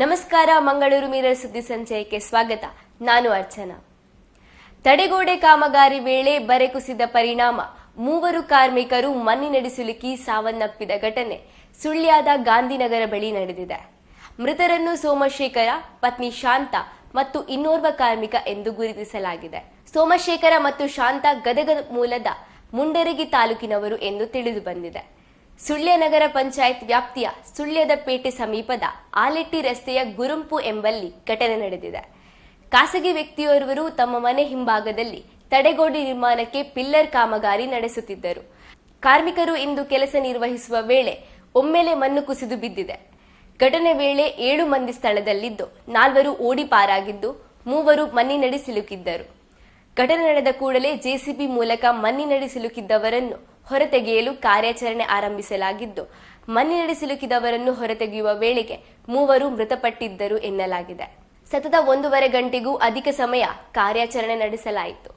ನಮಸ್ಕಾರ, ಮಂಗಳೂರು ಮಿರರ್ ಸುದ್ದಿ ಸಂಚಯಕ್ಕೆ ಸ್ವಾಗತ. ನಾನು ಅರ್ಚನಾ. ತಡೆಗೋಡೆ ಕಾಮಗಾರಿ ವೇಳೆ ಬರೆ ಕುಸಿದ ಪರಿಣಾಮ 3 ಕಾರ್ಮಿಕರು ಮಣ್ಣಿನಡಿ ಸಿಲುಕಿ ಸಾವನ್ನಪ್ಪಿದ ಘಟನೆ ಸುಳ್ಯದ ಗಾಂಧಿನಗರ ಬಳಿ ನಡೆದಿದೆ. ಮೃತರನ್ನು ಸೋಮಶೇಖರ, ಪತ್ನಿ ಶಾಂತ ಮತ್ತು ಇನ್ನೋರ್ವ ಕಾರ್ಮಿಕ ಎಂದು ಗುರುತಿಸಲಾಗಿದೆ. ಸೋಮಶೇಖರ ಮತ್ತು ಶಾಂತ ಗದಗ ಮೂಲದ ಮುಂಡರಗಿ ತಾಲೂಕಿನವರು ಎಂದು ತಿಳಿದು ಬಂದಿದೆ. ಸುಳ್ಯ ನಗರ ಪಂಚಾಯತ್ ವ್ಯಾಪ್ತಿಯ ಸುಳ್ಯದ ಪೇಟೆ ಸಮೀಪದ ಆಲೆಟ್ಟಿ ರಸ್ತೆಯ ಗುರುಂಪು ಎಂಬಲ್ಲಿ ಘಟನೆ ನಡೆದಿದೆ. ಖಾಸಗಿ ವ್ಯಕ್ತಿಯೋರ್ವರು ತಮ್ಮ ಮನೆ ಹಿಂಭಾಗದಲ್ಲಿ ತಡೆಗೋಡೆ ನಿರ್ಮಾಣಕ್ಕೆ ಪಿಲ್ಲರ್ ಕಾಮಗಾರಿ ನಡೆಸುತ್ತಿದ್ದರು. ಕಾರ್ಮಿಕರು ಇಂದು ಕೆಲಸ ನಿರ್ವಹಿಸುವ ವೇಳೆ ಒಮ್ಮೆಲೆ ಮಣ್ಣು ಕುಸಿದು ಬಿದ್ದಿದೆ. ಘಟನೆ ವೇಳೆ 7 ಮಂದಿ ಸ್ಥಳದಲ್ಲಿದ್ದು 4 ಓಡಿ ಪಾರಾಗಿದ್ದು 3 ಮಣ್ಣಿನಡಿ ಸಿಲುಕಿದ್ದರು. ಘಟನೆ ನಡೆದ ಕೂಡಲೇ ಜೆಸಿಬಿ ಮೂಲಕ ಮಣ್ಣಿನಡಿ ಸಿಲುಕಿದ್ದವರನ್ನು ಹೊರತೆಗೆಯಲು ಕಾರ್ಯಾಚರಣೆ ಆರಂಭಿಸಲಾಗಿದ್ದು, ಮಣ್ಣಿನಡಿ ಸಿಲುಕಿದವರನ್ನು ಹೊರತೆಗೆಯುವ ವೇಳೆಗೆ 3 ಮೃತಪಟ್ಟಿದ್ದರು ಎನ್ನಲಾಗಿದೆ. ಸತತ 1.5 ಗಂಟೆಗೂ ಅಧಿಕ ಸಮಯ ಕಾರ್ಯಾಚರಣೆ ನಡೆಸಲಾಯಿತು.